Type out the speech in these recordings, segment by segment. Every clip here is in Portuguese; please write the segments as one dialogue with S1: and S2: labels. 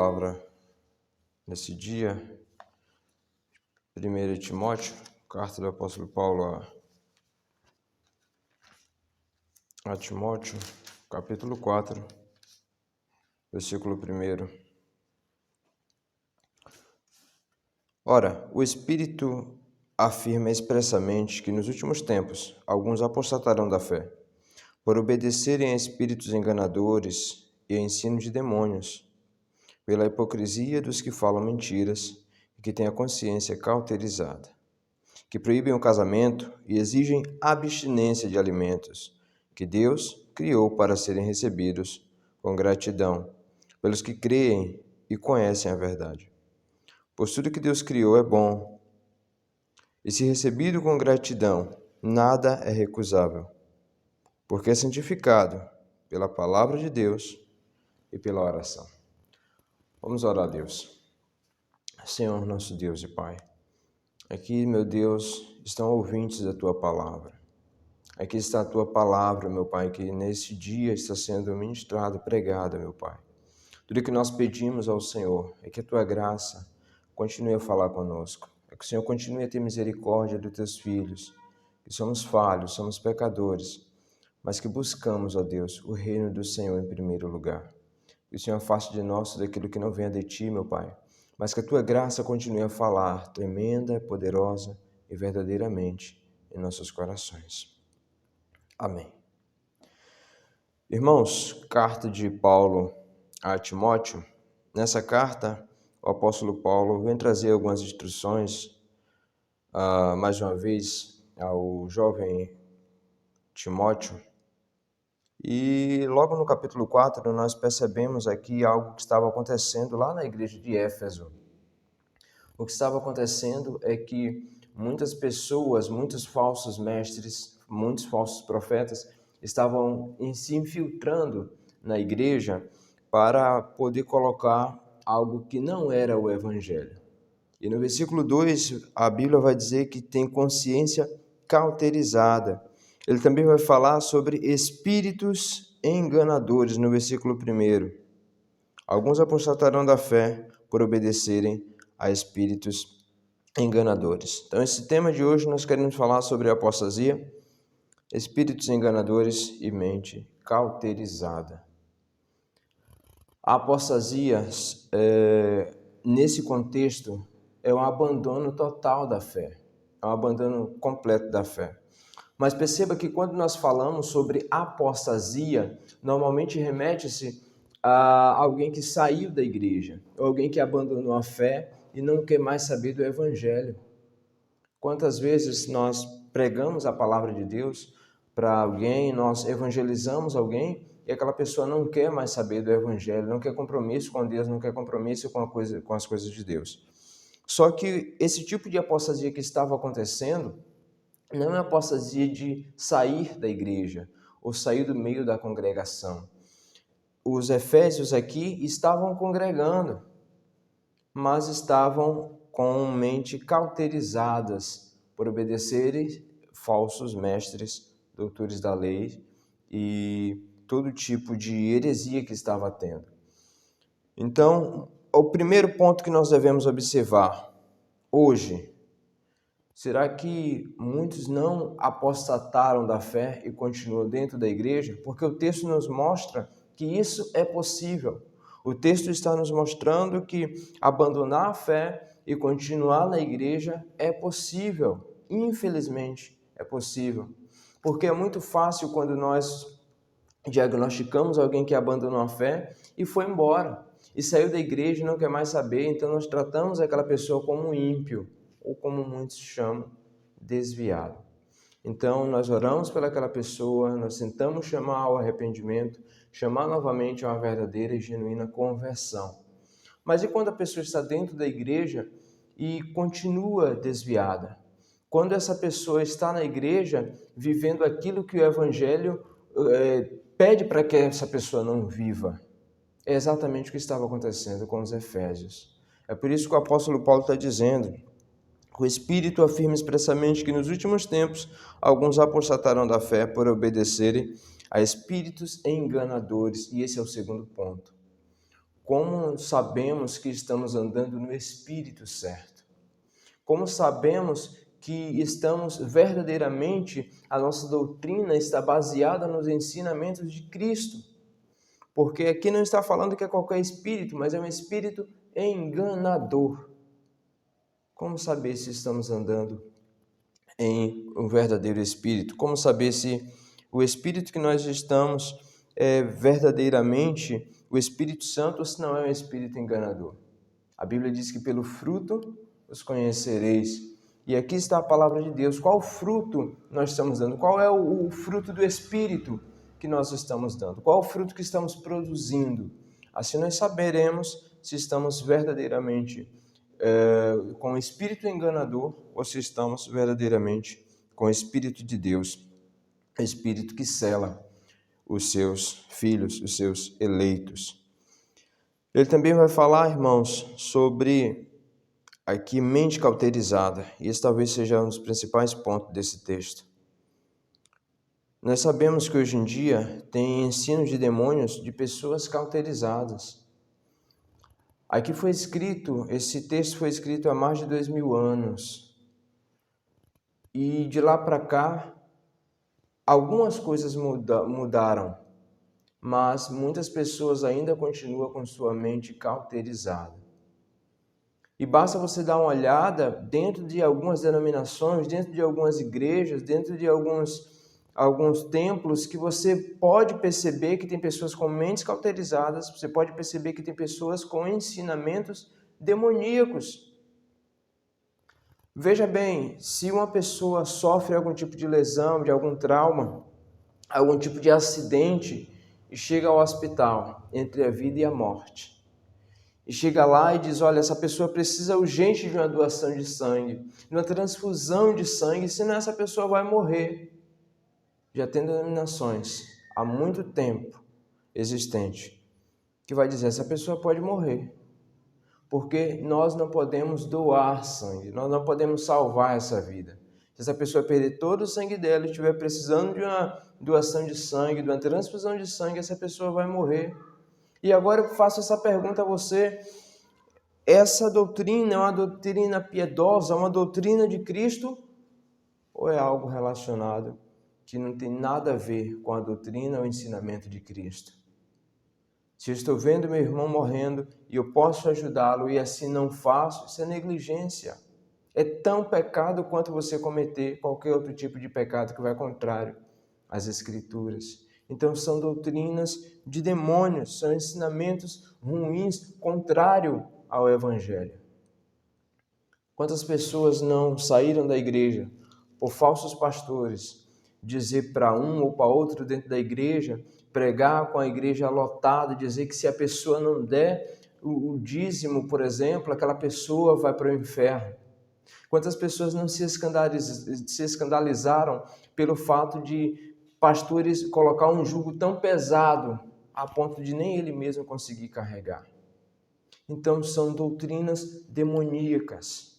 S1: palavra nesse dia, 1 Timóteo, carta do apóstolo Paulo a Timóteo, capítulo 4, versículo 1. Ora, o Espírito afirma expressamente que nos últimos tempos alguns apostatarão da fé, por obedecerem a espíritos enganadores e a ensino de demônios, pela hipocrisia dos que falam mentiras e que têm a consciência cauterizada, que proíbem o casamento e exigem abstinência de alimentos que Deus criou para serem recebidos com gratidão pelos que creem e conhecem a verdade. Pois tudo que Deus criou é bom, e se recebido com gratidão, nada é recusável, porque é santificado pela palavra de Deus e pela oração. Vamos orar a Deus. Senhor, nosso Deus e Pai, aqui, meu Deus, estão ouvintes da Tua palavra. Aqui está a Tua palavra, meu Pai, que nesse dia está sendo ministrada, pregada, meu Pai. Tudo que nós pedimos ao Senhor é que a Tua graça continue a falar conosco. É que o Senhor continue a ter misericórdia dos Teus filhos, que somos falhos, somos pecadores, mas que buscamos, ó Deus, o reino do Senhor em primeiro lugar. Que o Senhor afaste de nós tudo aquilo que não venha de Ti, meu Pai, mas que a Tua graça continue a falar tremenda, poderosa e verdadeiramente em nossos corações. Amém. Irmãos, carta de Paulo a Timóteo. Nessa carta, o apóstolo Paulo vem trazer algumas instruções, mais uma vez, ao jovem Timóteo. E logo no capítulo 4, nós percebemos aqui algo que estava acontecendo lá na igreja de Éfeso. O que estava acontecendo é que muitas pessoas, muitos falsos mestres, muitos falsos profetas estavam se infiltrando na igreja para poder colocar algo que não era o evangelho. E no versículo 2, a Bíblia vai dizer que tem consciência cauterizada. Ele também vai falar sobre espíritos enganadores, no versículo 1. Alguns apostatarão da fé por obedecerem a espíritos enganadores. Então, esse tema de hoje nós queremos falar sobre a apostasia, espíritos enganadores e mente cauterizada. A apostasia, nesse contexto, é um abandono total da fé, é um abandono completo da fé. Mas perceba que quando nós falamos sobre apostasia, normalmente remete-se a alguém que saiu da igreja, ou alguém que abandonou a fé e não quer mais saber do evangelho. Quantas vezes nós pregamos a palavra de Deus para alguém, nós evangelizamos alguém e aquela pessoa não quer mais saber do evangelho, não quer compromisso com Deus, não quer compromisso com as coisas de Deus. Só que esse tipo de apostasia que estava acontecendo não é apostasia de sair da igreja ou sair do meio da congregação. Os efésios aqui estavam congregando, mas estavam com mente cauterizadas por obedecerem falsos mestres, doutores da lei e todo tipo de heresia que estava tendo. Então, o primeiro ponto que nós devemos observar hoje: será que muitos não apostataram da fé e continuam dentro da igreja? Porque o texto nos mostra que isso é possível. O texto está nos mostrando que abandonar a fé e continuar na igreja é possível. Infelizmente, é possível. Porque é muito fácil quando nós diagnosticamos alguém que abandonou a fé e foi embora. E saiu da igreja e não quer mais saber, então nós tratamos aquela pessoa como um ímpio, ou como muitos chamam, desviado. Então, nós oramos pelaquela pessoa, nós tentamos chamar ao arrependimento, chamar novamente a uma verdadeira e genuína conversão. Mas e quando a pessoa está dentro da igreja e continua desviada? Quando essa pessoa está na igreja vivendo aquilo que o evangelho pede para que essa pessoa não viva? É exatamente o que estava acontecendo com os efésios. É por isso que o apóstolo Paulo está dizendo: o Espírito afirma expressamente que nos últimos tempos alguns apostatarão da fé por obedecerem a espíritos enganadores. E esse é o segundo ponto. Como sabemos que estamos andando no Espírito certo? Como sabemos que estamos verdadeiramente, a nossa doutrina está baseada nos ensinamentos de Cristo? Porque aqui não está falando que é qualquer espírito, mas é um espírito enganador. Como saber se estamos andando em um verdadeiro espírito? Como saber se o espírito que nós estamos é verdadeiramente o Espírito Santo ou se não é um espírito enganador? A Bíblia diz que pelo fruto os conhecereis. E aqui está a palavra de Deus. Qual fruto nós estamos dando? Qual é o fruto do Espírito que nós estamos dando? Qual o fruto que estamos produzindo? Assim nós saberemos se estamos verdadeiramente com o espírito enganador ou se estamos verdadeiramente com o Espírito de Deus, o Espírito que sela os seus filhos, os seus eleitos. Ele também vai falar, irmãos, sobre aqui mente cauterizada. E esse talvez seja um dos principais pontos desse texto. Nós sabemos que hoje em dia tem ensinos de demônios de pessoas cauterizadas. Aqui foi escrito, esse texto foi escrito há mais de 2000 anos. E de lá para cá, algumas coisas mudaram, mas muitas pessoas ainda continuam com sua mente cauterizada. E basta você dar uma olhada dentro de algumas denominações, dentro de algumas igrejas, dentro de alguns templos, que você pode perceber que tem pessoas com mentes cauterizadas, você pode perceber que tem pessoas com ensinamentos demoníacos. Veja bem, se uma pessoa sofre algum tipo de lesão, de algum trauma, algum tipo de acidente e chega ao hospital entre a vida e a morte, e chega lá e diz, olha, essa pessoa precisa urgente de uma doação de sangue, de uma transfusão de sangue, senão essa pessoa vai morrer. Já tem denominações há muito tempo existente que vai dizer, essa pessoa pode morrer, porque nós não podemos doar sangue, nós não podemos salvar essa vida. Se essa pessoa perder todo o sangue dela e estiver precisando de uma doação de sangue, de uma transfusão de sangue, essa pessoa vai morrer. E agora eu faço essa pergunta a você, essa doutrina é uma doutrina piedosa, uma doutrina de Cristo, ou é algo relacionado que não tem nada a ver com a doutrina ou ensinamento de Cristo? Se eu estou vendo meu irmão morrendo e eu posso ajudá-lo e assim não faço, isso é negligência. É tão pecado quanto você cometer qualquer outro tipo de pecado que vai contrário às Escrituras. Então são doutrinas de demônios, são ensinamentos ruins, contrário ao Evangelho. Quantas pessoas não saíram da igreja por falsos pastores, dizer para um ou para outro dentro da igreja, pregar com a igreja lotada, dizer que se a pessoa não der o dízimo, por exemplo, aquela pessoa vai para o inferno. Quantas pessoas não se escandalizaram pelo fato de pastores colocar um jugo tão pesado a ponto de nem ele mesmo conseguir carregar? Então são doutrinas demoníacas.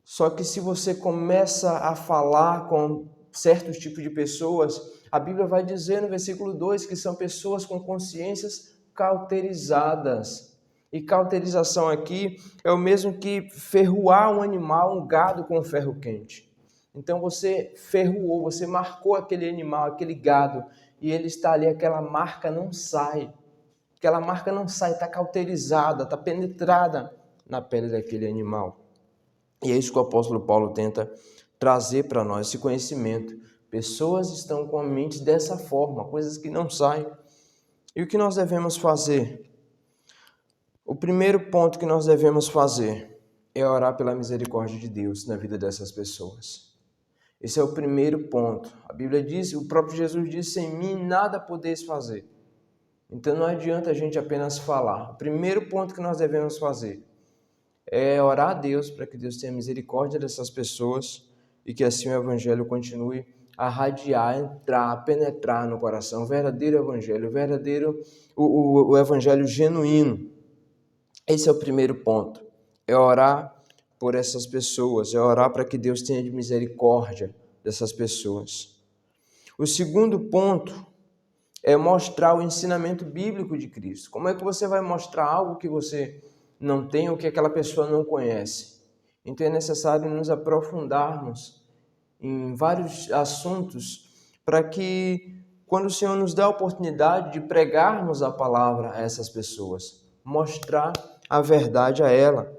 S1: Só que se você começa a falar com certos tipos de pessoas, a Bíblia vai dizer no versículo 2 que são pessoas com consciências cauterizadas. E cauterização aqui é o mesmo que ferroar um animal, um gado com ferro quente. Então você ferroou, você marcou aquele animal, aquele gado, e ele está ali, aquela marca não sai. Aquela marca não sai, está cauterizada, está penetrada na pele daquele animal. E é isso que o apóstolo Paulo tenta trazer para nós, esse conhecimento. Pessoas estão com a mente dessa forma, coisas que não saem. E o que nós devemos fazer? O primeiro ponto que nós devemos fazer é orar pela misericórdia de Deus na vida dessas pessoas. Esse é o primeiro ponto. A Bíblia diz, o próprio Jesus disse, sem mim nada podeis fazer. Então não adianta a gente apenas falar. O primeiro ponto que nós devemos fazer é orar a Deus para que Deus tenha misericórdia dessas pessoas e que assim o Evangelho continue a radiar, entrar, penetrar no coração. O verdadeiro Evangelho, o Evangelho genuíno. Esse é o primeiro ponto. É orar por essas pessoas, é orar para que Deus tenha misericórdia dessas pessoas. O segundo ponto é mostrar o ensinamento bíblico de Cristo. Como é que você vai mostrar algo que você não tem ou que aquela pessoa não conhece? Então é necessário nos aprofundarmos em vários assuntos para que, quando o Senhor nos dá a oportunidade de pregarmos a palavra a essas pessoas, mostrar a verdade a ela.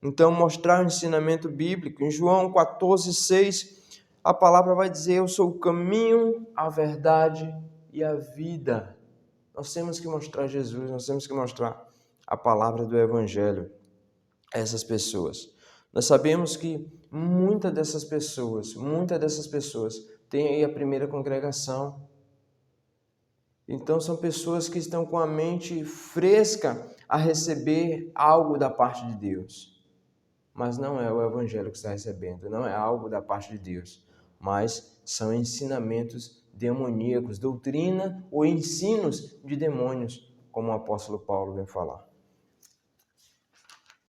S1: Então, mostrar o ensinamento bíblico. Em João 14,6, a palavra vai dizer: eu sou o caminho, a verdade e a vida. Nós temos que mostrar Jesus, nós temos que mostrar a palavra do Evangelho a essas pessoas. Nós sabemos que muitas dessas pessoas têm aí a primeira congregação. Então são pessoas que estão com a mente fresca a receber algo da parte de Deus. Mas não é o Evangelho que está recebendo, não é algo da parte de Deus, mas são ensinamentos demoníacos, doutrina ou ensinos de demônios, como o apóstolo Paulo vem falar.